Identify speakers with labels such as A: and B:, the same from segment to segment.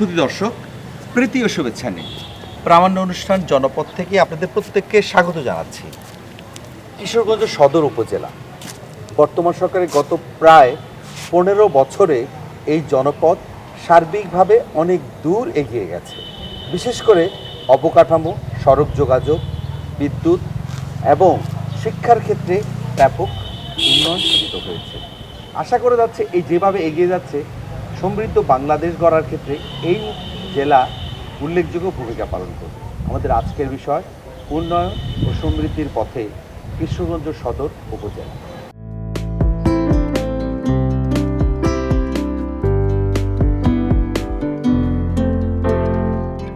A: সুধী দর্শক, প্রীতি ও শুভেচ্ছা নিয়ে প্রামাণ্য অনুষ্ঠান জনপদ থেকে আপনাদের প্রত্যেককে স্বাগত জানাচ্ছি। কিশোরগঞ্জ সদর উপজেলা বর্তমান সরকারের গত প্রায় 15 বছরে এই জনপদ সার্বিকভাবে অনেক দূর এগিয়ে গেছে। বিশেষ করে অবকাঠামো, সড়ক যোগাযোগ, বিদ্যুৎ এবং শিক্ষার ক্ষেত্রে ব্যাপক উন্নয়ন সাধিত হয়েছে। আশা করে যাচ্ছে এই যেভাবে এগিয়ে যাচ্ছে সমৃদ্ধ বাংলাদেশ গড়ার ক্ষেত্রে এই জেলা উল্লেখযোগ্য ভূমিকা পালন করবে। আমাদের আজকের বিষয় উন্নয়ন ও সমৃদ্ধির পথে কিশোরগঞ্জ সদর উপজেলা।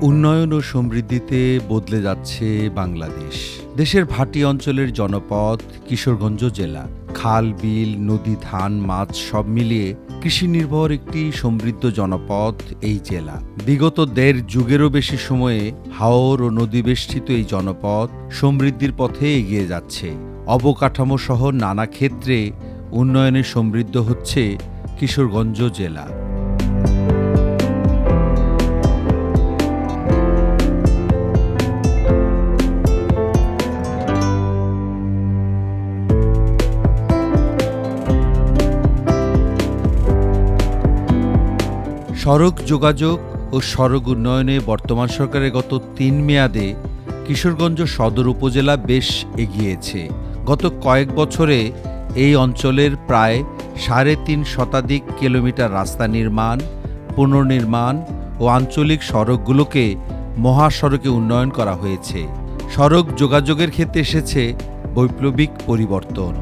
A: উন্নয়ন ও সমৃদ্ধিতে বদলে যাচ্ছে বাংলাদেশ। দেশের ভাটি অঞ্চলের জনপদ কিশোরগঞ্জ জেলা। খাল, বিল, নদী, ধান, মাছ সব মিলিয়ে কৃষি নির্ভর একটি সমৃদ্ধ জনপদ এই জেলা। বিগত 1.5 যুগেরও বেশি সময়ে হাওর ও নদী বেষ্টিত এই জনপদ সমৃদ্ধির পথে এগিয়ে যাচ্ছে। অবকাঠামো সহ নানা ক্ষেত্রে উন্নয়নে সমৃদ্ধ হচ্ছে কিশোরগঞ্জ জেলা। সড়ক যোগাযোগ ও সড়ক উন্নয়নে বর্তমান সরকারের গত 3 মেয়াদে কিশোরগঞ্জ সদর উপজেলা বেশ এগিয়েছে। গত কয়েক বছরে এই অঞ্চলের প্রায় 3.5 শতাধিক কিলোমিটার রাস্তা নির্মাণ, পুনর্নির্মাণ ও আঞ্চলিক সড়কগুলোকে মহাসড়কে উন্নয়ন করা হয়েছে। সড়ক যোগাযোগের ক্ষেত্রে এসেছে বৈপ্লবিক পরিবর্তন।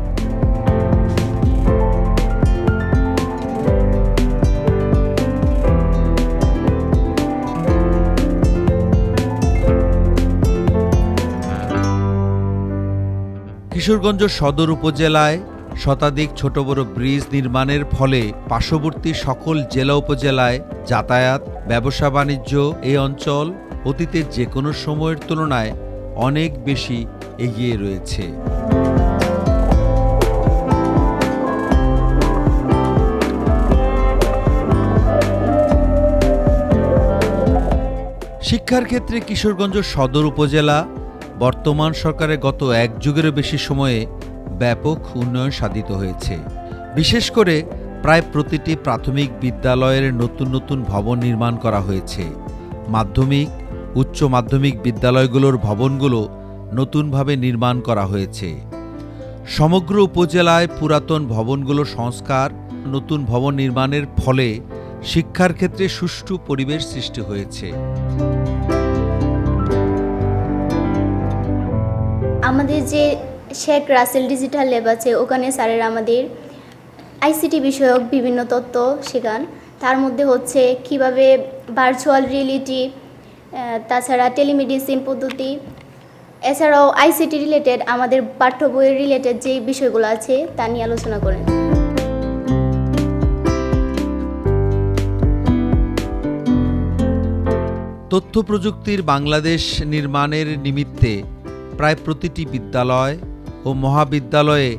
A: কিশোরগঞ্জ সদর উপজেলায় শতাধিক ছোট বড় ব্রিজ নির্মাণের ফলে পার্শ্ববর্তী সকল জেলা উপজেলায় যাতায়াত, ব্যবসা বাণিজ্য এই অঞ্চল অতীতের যে কোনো সময়ের তুলনায় অনেক বেশি এগিয়ে রয়েছে। শিক্ষার ক্ষেত্রে কিশোরগঞ্জ সদর উপজেলা বর্তমান সরকারের গত 1 যুগেরও বেশি সময়ে ব্যাপক উন্নয়ন সাধিত হয়েছে। বিশেষ করে প্রায় প্রতিটি প্রাথমিক বিদ্যালয়ের নতুন নতুন ভবন নির্মাণ করা হয়েছে। মাধ্যমিক, উচ্চ মাধ্যমিক বিদ্যালয়গুলোর ভবনগুলো নতুনভাবে নির্মাণ করা হয়েছে। সমগ্র উপজেলায় পুরাতন ভবনগুলো সংস্কার, নতুন ভবন নির্মাণের ফলে শিক্ষার ক্ষেত্রে সুষ্ঠু পরিবেশ সৃষ্টি হয়েছে।
B: আমাদের যে শেখ রাসেল ডিজিটাল ল্যাব আছে, ওখানে স্যারেরা আমাদের আইসিটি বিষয়ক বিভিন্ন তথ্য শেখান। তার মধ্যে হচ্ছে কিভাবে ভার্চুয়াল রিয়েলিটি, তাছাড়া টেলিমেডিসিন পদ্ধতি, এছাড়াও আইসিটি রিলেটেড আমাদের পাঠ্য বইয়ের রিলেটেড যে বিষয়গুলো আছে তা নিয়ে আলোচনা করেন।
A: তথ্য প্রযুক্তির বাংলাদেশ নির্মাণের নিমিত্তে প্রায় প্রতিটি বিদ্যালয় ও মহাবিদ্যালয়ে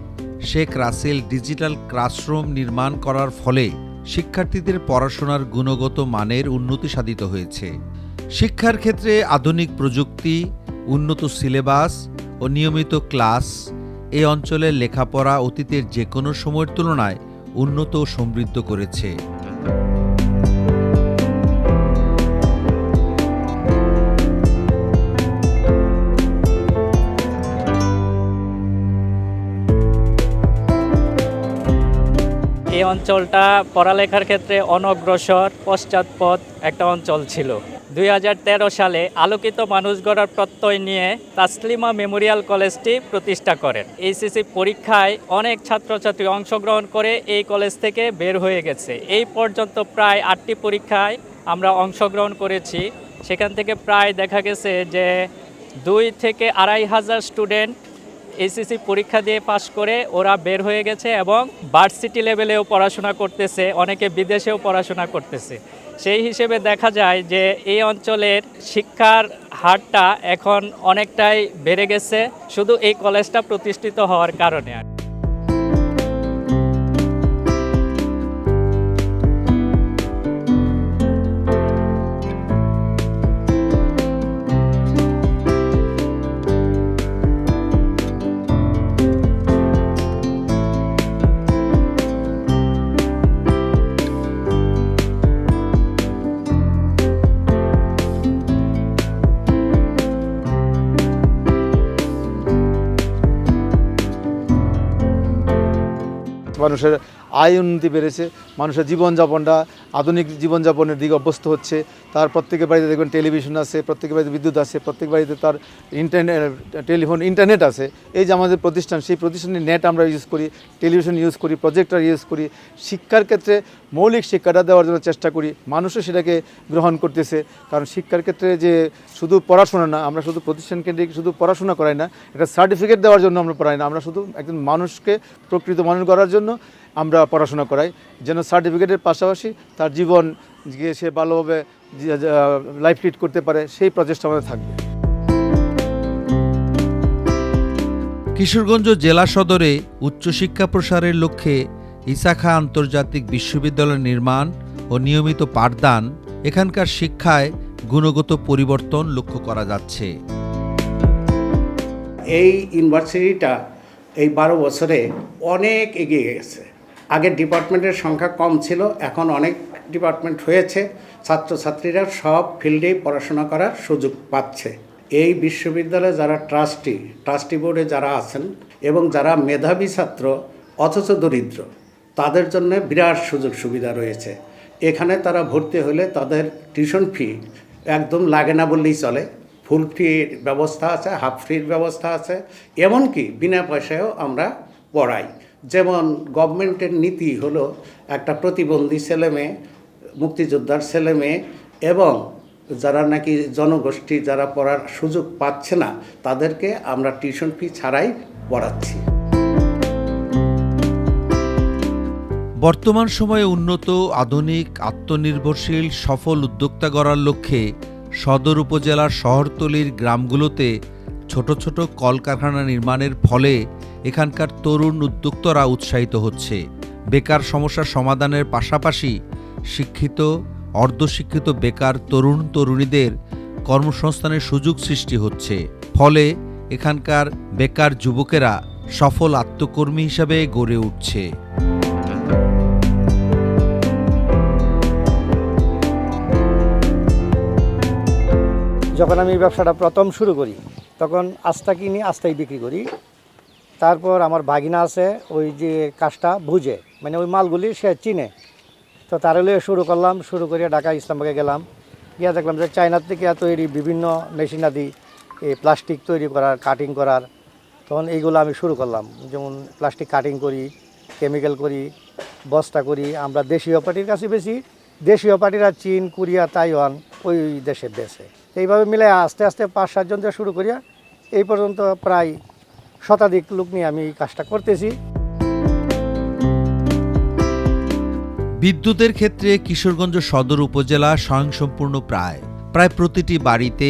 A: শেখ রাসেল ডিজিটাল ক্লাসরুম নির্মাণ করার ফলে শিক্ষার্থীদের পড়াশোনার গুণগত মানের উন্নতি সাধিত হয়েছে। শিক্ষার ক্ষেত্রে আধুনিক প্রযুক্তি, উন্নত সিলেবাস ও নিয়মিত ক্লাস এই অঞ্চলের লেখাপড়া অতীতের যে কোনো সময়ের তুলনায় উন্নত ও সমৃদ্ধ করেছে।
C: এই অঞ্চলটা পড়ালেখার ক্ষেত্রে অনগ্রসর, পশ্চাৎপদ একটা অঞ্চল ছিল। 2013 সালে আলোকিত মানুষ গড়ার প্রত্যয় নিয়ে তাসলিমা মেমোরিয়াল কলেজটি প্রতিষ্ঠা করেন। এইচএসসি পরীক্ষায় অনেক ছাত্রছাত্রী অংশগ্রহণ করে এই কলেজ থেকে বের হয়ে গেছে। এই পর্যন্ত প্রায় 8টি পরীক্ষায় আমরা অংশগ্রহণ করেছি। সেখান থেকে প্রায় দেখা গেছে যে 2 থেকে 2,500 স্টুডেন্ট এইচএসসি পরীক্ষা দিয়ে পাশ করে ওরা বের হয়ে গেছে এবং ভার্সিটি লেভেলেও পড়াশোনা করতেছে, অনেকে বিদেশেও পড়াশোনা করতেছে। সেই হিসেবে দেখা যায় যে এই অঞ্চলের শিক্ষার হারটা এখন অনেকটাই বেড়ে গেছে শুধু এই কলেজটা প্রতিষ্ঠিত হওয়ার কারণে।
D: মানুষের আয় উন্নতি বেড়েছে, মানুষের জীবনযাপনটা আধুনিক জীবনযাপনের দিকে অভ্যস্ত হচ্ছে। তার প্রত্যেকের বাড়িতে দেখবেন টেলিভিশন আছে, প্রত্যেকের বাড়িতে বিদ্যুৎ আছে, প্রত্যেক বাড়িতে তার ইন্টারনেট আছে। এই যে আমাদের প্রতিষ্ঠান, সেই প্রতিষ্ঠানের নেট আমরা ইউজ করি, টেলিভিশন ইউজ করি, প্রজেক্টর ইউজ করি। শিক্ষার ক্ষেত্রে মৌলিক শিক্ষাটা দেওয়ার জন্য চেষ্টা করি, মানুষও সেটাকে গ্রহণ করতেছে। কারণ শিক্ষার ক্ষেত্রে যে শুধু পড়াশোনা না, আমরা শুধু প্রতিষ্ঠান কেন্দ্রিক শুধু পড়াশোনা করাই না, এটা সার্টিফিকেট দেওয়ার জন্য আমরা পড়াই না, আমরা শুধু একজন মানুষকে প্রকৃত মানুষ করার জন্য আমরা পড়াশোনা করাই, যেন সার্টিফিকেটের পাশাপাশি তার জীবন সে ভালোভাবে লাইফ লিড করতে পারে, সেই প্রচেষ্টা আমাদের থাকবে।
E: কিশোরগঞ্জ জেলা সদরে উচ্চশিক্ষা প্রসারের লক্ষ্যে ঈসা খাঁ আন্তর্জাতিক বিশ্ববিদ্যালয় নির্মাণ ও নিয়মিত পাঠদান এখানকার শিক্ষায় গুণগত পরিবর্তন লক্ষ্য করা যাচ্ছে।
F: এই ইউনিভার্সিটিটা এই 12 বছরে অনেক এগিয়ে গেছে। আগের ডিপার্টমেন্টের সংখ্যা কম ছিল, এখন অনেক ডিপার্টমেন্ট হয়েছে। ছাত্রছাত্রীরা সব ফিল্ডেই পড়াশোনা করার সুযোগ পাচ্ছে। এই বিশ্ববিদ্যালয়ে যারা ট্রাস্টি বোর্ডে যারা আছেন এবং যারা মেধাবী ছাত্র অথচ দরিদ্র, তাদের জন্য বিরাট সুযোগ সুবিধা রয়েছে। এখানে তারা ভর্তি হলে তাদের টিউশন ফি একদম লাগে না বললেই চলে। ফুল ফ্রির ব্যবস্থা আছে, হাফ ফ্রির ব্যবস্থা আছে, এমনকি বিনা পয়সায়ও আমরা পড়াই। যেমন গভর্নমেন্টের নীতি হলো একটা প্রতিবন্ধী ছেলেমেয়ে, মুক্তিযোদ্ধার ছেলেমেয়ে এবং যারা নাকি জনগোষ্ঠী যারা পড়ার সুযোগ পাচ্ছে না, তাদেরকে আমরা টিউশন ফি ছাড়াই পড়াচ্ছি।
E: বর্তমান সময়ে উন্নত, আধুনিক, আত্মনির্ভরশীল, সফল উদ্যোক্তা গড়ার লক্ষ্যে সদর উপজেলার শহরতলির গ্রামগুলোতে ছোট ছোট কলকারখানা নির্মাণের ফলে এখানকার তরুণ উদ্যোক্তারা উৎসাহিত হচ্ছে। বেকার সমস্যা সমাধানের পাশাপাশি শিক্ষিত, অর্ধশিক্ষিত বেকার তরুণ তরুণীদের কর্মসংস্থানের সুযোগ সৃষ্টি হচ্ছে। ফলে এখানকার বেকার যুবকেরা সফল আত্মকর্মী হিসাবে গড়ে উঠছে।
G: যখন আমি ব্যবসাটা প্রথম শুরু করি, তখন আস্থা কিনি, আস্থাই বিক্রি করি। তারপর আমার ভাগিনা আছে, ওই যে কাজটা বুঝে, মানে ওই মালগুলি সে চিনে, তো তার হলে শুরু করলাম। শুরু করে ঢাকা ইসলামবাগে গেলাম, গিয়ে দেখলাম যে চায়নার থেকে তৈরি বিভিন্ন মেশিনাদি, এই প্লাস্টিক তৈরি করার, কাটিং করার। তখন এইগুলো আমি শুরু করলাম, যেমন প্লাস্টিক কাটিং করি, কেমিক্যাল করি, বস্তা করি। আমরা দেশীয় পার্টির কাছে বেশি, দেশীয় পার্টিরা চীন, কোরিয়া, তাইওয়ান ওই দেশে বেছে। এইভাবে মিলে আস্তে আস্তে 5-7 জন দিয়ে শুরু করিয়া এই পর্যন্ত প্রায় শতাধিক লোক নিয়ে আমি এই কাজটা করতেছি।
E: বিদ্যুতের ক্ষেত্রে কিশোরগঞ্জ সদর উপজেলা স্বয়ংসম্পূর্ণ। প্রায় প্রতিটি বাড়িতে,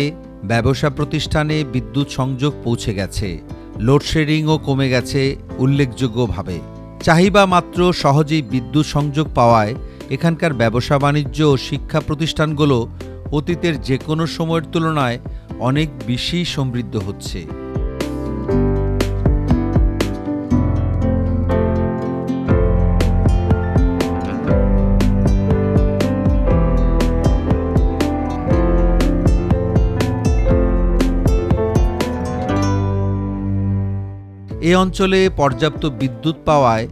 E: ব্যবসা প্রতিষ্ঠানে বিদ্যুৎ সংযোগ পৌঁছে গেছে। লোডশেডিংও কমে গেছে উল্লেখযোগ্যভাবে। চাহিদা মাত্র সহজেই বিদ্যুৎ সংযোগ পাওয়ায় এখানকার ব্যবসা বাণিজ্য ও শিক্ষা প্রতিষ্ঠানগুলো অতীতের যে কোনো সময়ের তুলনায় অনেক বেশি সমৃদ্ধ হচ্ছে। এ অঞ্চলে পর্যাপ্ত বিদ্যুৎ পাওয়ায়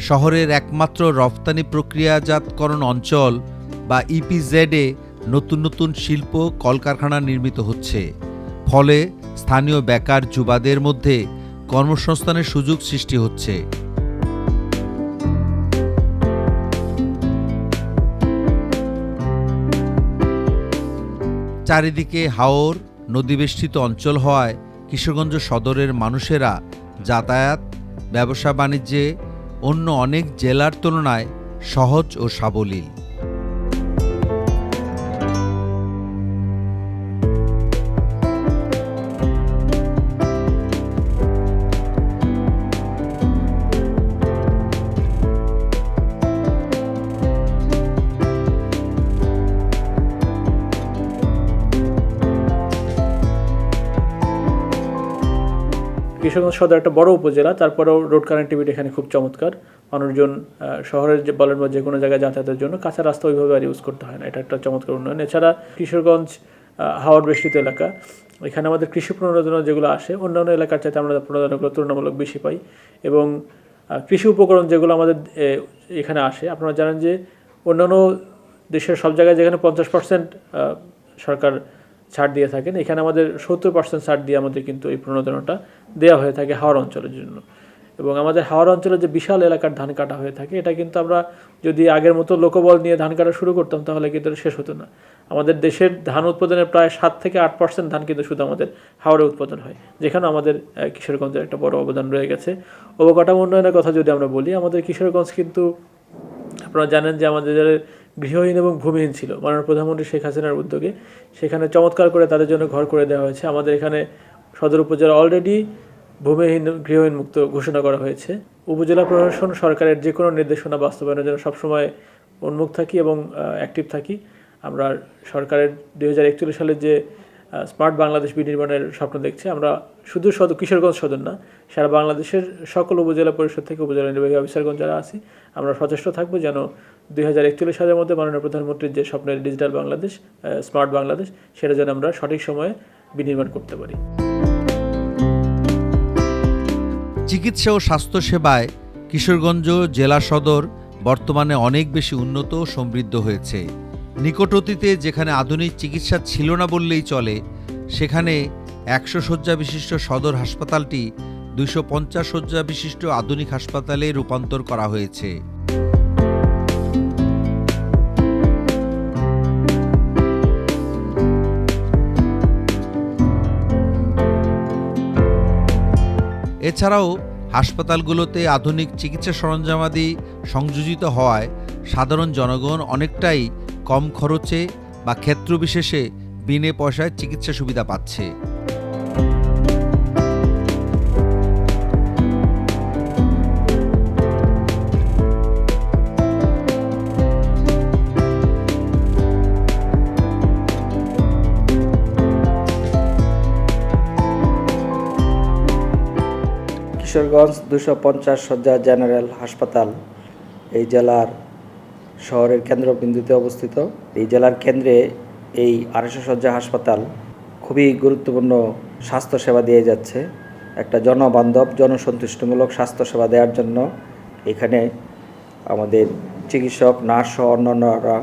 E: শহরের একমাত্র রফতানি প্রক্রিয়াজাতকরণ অঞ্চল বা ইপিজেডে নতুন নতুন শিল্প কলকারখানা নির্মিত হচ্ছে। ফলে স্থানীয় বেকার যুবাদের মধ্যে কর্মসংস্থানের সুযোগ সৃষ্টি হচ্ছে। চারিদিকে হাওর, নদীবেষ্টিত অঞ্চল হওয়ায় কিশোরগঞ্জ সদরের মানুষেরা যাতায়াত, ব্যবসা বাণিজ্যে অন্য অনেক জেলার তুলনায় সহজ ও সাবলীল।
H: কিশোরগঞ্জ সদর একটা বড় উপজেলা, তারপরেও রোড কানেক্টিভিটি এখানে খুব চমৎকার। মানুষজন শহরের যে বলেন বা যে কোনো জায়গায় যাতায়াতের জন্য কাঁচা রাস্তা ওইভাবে আর ইউজ করতে হয় না, এটা একটা চমৎকার উন্নয়ন। এছাড়া কিশোরগঞ্জ হাওর বেষ্টিত এলাকা, এখানে আমাদের কৃষি প্রণোদনা যেগুলো আসে অন্যান্য এলাকার চাইতে আমরা প্রণোদনাগুলো তুলনামূলক বেশি পাই এবং কৃষি উপকরণ যেগুলো আমাদের এখানে আসে, আপনারা জানেন যে অন্যান্য দেশের সব জায়গায় যেখানে 50% সরকার ছাড় দিয়ে থাকেন, এখানে আমাদের 70% ছাড় দিয়ে আমাদের কিন্তু এই প্রণোদনাটা দেওয়া হয়ে থাকে হাওড় অঞ্চলের জন্য। এবং আমাদের হাওড় অঞ্চলে যে বিশাল এলাকার ধান কাটা হয়ে থাকে, এটা কিন্তু আমরা যদি আগের মতো লোকবল নিয়ে ধান কাটা শুরু করতাম তাহলে কিন্তু এটা শেষ হতো না। আমাদের দেশের ধান উৎপাদনের প্রায় 7 থেকে 8% ধান কিন্তু শুধু আমাদের হাওড়ে উৎপাদন হয়, যেখানে আমাদের কিশোরগঞ্জের একটা বড় অবদান রয়ে গেছে। অবকাঠামো উন্নয়নের কথা যদি আমরা বলি, আমাদের কিশোরগঞ্জ কিন্তু আপনারা জানেন যে আমাদের যারা গৃহহীন এবং ভূমিহীন ছিল, মাননীয় প্রধানমন্ত্রী শেখ হাসিনার উদ্যোগে সেখানে চমৎকার করে তাদের জন্য ঘর করে দেওয়া হয়েছে। আমাদের এখানে সদর উপজেলা অলরেডি ভূমিহীন গৃহহীন মুক্ত ঘোষণা করা হয়েছে। উপজেলা প্রশাসন সরকারের যে কোনো নির্দেশনা বাস্তবায়নের জন্য সবসময় উন্মুখ থাকি এবং অ্যাক্টিভ থাকি। আমরা সরকারের 2041 সালে যে স্মার্ট বাংলাদেশ বিনির্মাণের স্বপ্ন দেখছি, আমরা শুধু কিশোরগঞ্জ সদর না, সারা বাংলাদেশের সকল উপজেলা পরিষদ থেকে উপজেলা নির্বাহী অফিসারগঞ্জ যারা আছি, আমরা সচেষ্ট থাকবো যেন 2041 সালের মধ্যে মাননীয় প্রধানমন্ত্রীর যে স্বপ্নের ডিজিটাল বাংলাদেশ, স্মার্ট বাংলাদেশ, সেটা যেন আমরা সঠিক সময়ে বিনির্মাণ করতে পারি।
E: চিকিৎসা ও স্বাস্থ্যসেবায় কিশোরগঞ্জ জেলা সদর বর্তমানে অনেক বেশি উন্নত ও সমৃদ্ধ হয়েছে। নিকট অতীতে যেখানে আধুনিক চিকিৎসা ছিল না বললেই চলে, সেখানে 100 শয্যা বিশিষ্ট সদর হাসপাতালটি 250 শয্যা বিশিষ্ট আধুনিক হাসপাতালে রূপান্তর করা হয়েছে। এছাড়াও হাসপাতালগুলোতে আধুনিক চিকিৎসা সরঞ্জামাদি সংযোজিত হওয়ায় সাধারণ জনগণ অনেকটাই কম খরচে বা ক্ষেত্রবিশেষে বিনে পয়সায় চিকিৎসা সুবিধা পাচ্ছে।
I: কিশোরগঞ্জ 250 শয্যা জেনারেল হাসপাতাল এই জেলার শহরের কেন্দ্রবিন্দুতে অবস্থিত। এই জেলার কেন্দ্রে এই 250 শয্যা হাসপাতাল খুবই গুরুত্বপূর্ণ স্বাস্থ্যসেবা দিয়ে যাচ্ছে। একটা জনবান্ধব জনসন্তুষ্টিমূলক স্বাস্থ্যসেবা দেওয়ার জন্য এখানে আমাদের চিকিৎসক, নার্স সহ অন্যান্যরা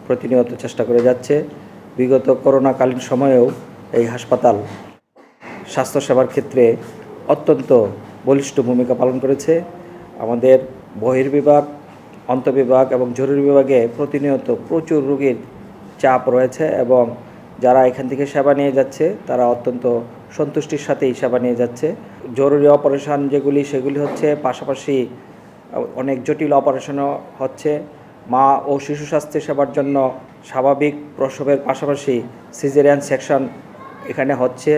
I: প্রতিনিয়ত চেষ্টা করে যাচ্ছে। বিগত করোনাকালীন সময়েও এই হাসপাতাল স্বাস্থ্যসেবার ক্ষেত্রে অত্যন্ত বলিষ্ঠ ভূমিকা পালন করেছে। আমাদের বহির্বিভাগ, অন্তঃবিভাগ এবং জরুরি বিভাগে প্রতিনিয়ত প্রচুর রোগীর চাপ রয়েছে এবং যারা এখান থেকে সেবা নিয়ে যাচ্ছে তারা অত্যন্ত সন্তুষ্টির সাথেই সেবা নিয়ে যাচ্ছে। জরুরি অপারেশন যেগুলি সেগুলি হচ্ছে, পাশাপাশি অনেক জটিল অপারেশনও হচ্ছে। মা ও শিশু স্বাস্থ্য সেবার জন্য স্বাভাবিক প্রসবের পাশাপাশি সিজারিয়ান সেকশন এখানে হচ্ছে।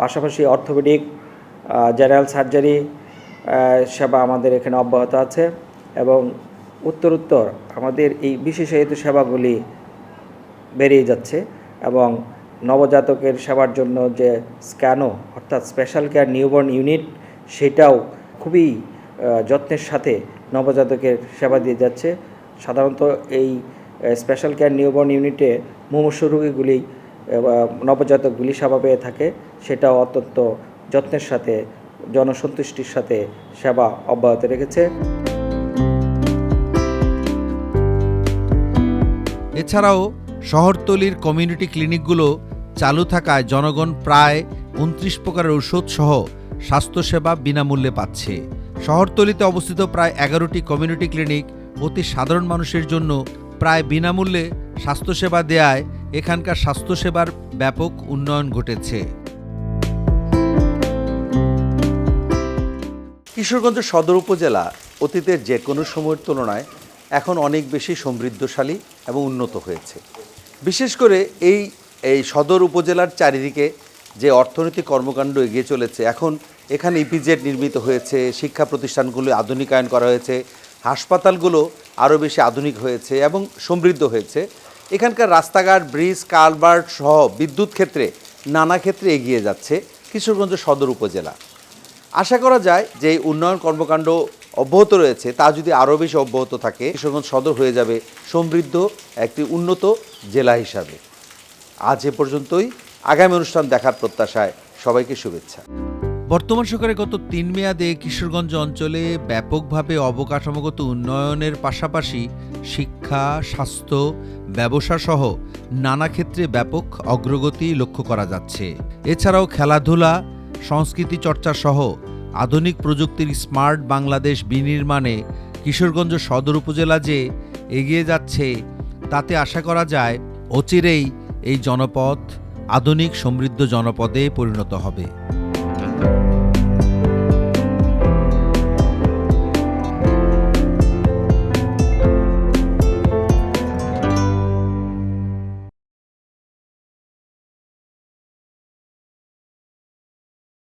I: পাশাপাশি অর্থোপেডিক, জেনারেল সার্জারি সেবা আমাদের এখানে অব্যাহত আছে এবং উত্তরোত্তর আমাদের এই বিশেষায়িত সেবাগুলি বেড়েই যাচ্ছে এবং নবজাতকের সেবার জন্য যে স্ক্যানো অর্থাৎ স্পেশাল কেয়ার নিউবর্ন ইউনিট, সেটাও খুবই যত্নের সাথে নবজাতকের সেবা দিয়ে যাচ্ছে। সাধারণত এই স্পেশাল কেয়ার নিউবর্ন ইউনিটে মুমূর্ষ রোগীগুলি, নবজাতকগুলি সেবা পেয়ে থাকে, সেটাও অত্যন্ত যত্নের সাথে জনসন্তুষ্টির সাথে সেবা অব্যাহত রেখেছে।
E: এছাড়াও শহরতলির কমিউনিটি ক্লিনিকগুলো চালু থাকায় জনগণ প্রায় 29 প্রকারের ঔষধ সহ স্বাস্থ্যসেবা বিনামূল্যে পাচ্ছে। শহরতলিতে অবস্থিত প্রায় 11টি কমিউনিটি ক্লিনিক অতি সাধারণ মানুষের জন্য প্রায় বিনামূল্যে স্বাস্থ্যসেবা দেয়ায় এখানকার স্বাস্থ্যসেবার ব্যাপক উন্নয়ন ঘটেছে।
A: কিশোরগঞ্জ সদর উপজেলা অতীতের যে কোনো সময়ের তুলনায় এখন অনেক বেশি সমৃদ্ধশালী এবং উন্নত হয়েছে। বিশেষ করে এই সদর উপজেলার চারিদিকে যে অর্থনৈতিক কর্মকাণ্ড এগিয়ে চলেছে, এখন এখানে ইপিজেড নির্মিত হয়েছে, শিক্ষা প্রতিষ্ঠানগুলো আধুনিকায়ন করা হয়েছে, হাসপাতালগুলো আরও বেশি আধুনিক হয়েছে এবং সমৃদ্ধ হয়েছে। এখানকার রাস্তাঘাট, ব্রিজ, কালভার্ট সহ বিদ্যুৎ ক্ষেত্রে নানা ক্ষেত্রে এগিয়ে যাচ্ছে কিশোরগঞ্জ সদর উপজেলা। আশা করা যায় যে এই উন্নয়ন কর্মকাণ্ড অব্যাহত রয়েছে, তা যদি আরও বেশি অব্যাহত থাকে, কিশোরগঞ্জ সদর হয়ে যাবে সমৃদ্ধ একটি উন্নত জেলা হিসাবে। আজ এ পর্যন্তই। আগামী অনুষ্ঠান দেখার প্রত্যাশায় সবাইকে শুভেচ্ছা।
E: বর্তমান সরকারের গত 3 মেয়াদে কিশোরগঞ্জ অঞ্চলে ব্যাপকভাবে অবকাঠামোগত উন্নয়নের পাশাপাশি শিক্ষা, স্বাস্থ্য, ব্যবসা সহ নানা ক্ষেত্রে ব্যাপক অগ্রগতি লক্ষ্য করা যাচ্ছে। এছাড়াও খেলাধুলা, সংস্কৃতি চর্চা সহ আধুনিক প্রযুক্তির স্মার্ট বাংলাদেশ বিনির্মাণে কিশোরগঞ্জ সদর উপজেলা যে এগিয়ে যাচ্ছে, তাতে আশা করা যায় অচিরেই এই জনপদ আধুনিক সমৃদ্ধ জনপদে পরিণত হবে।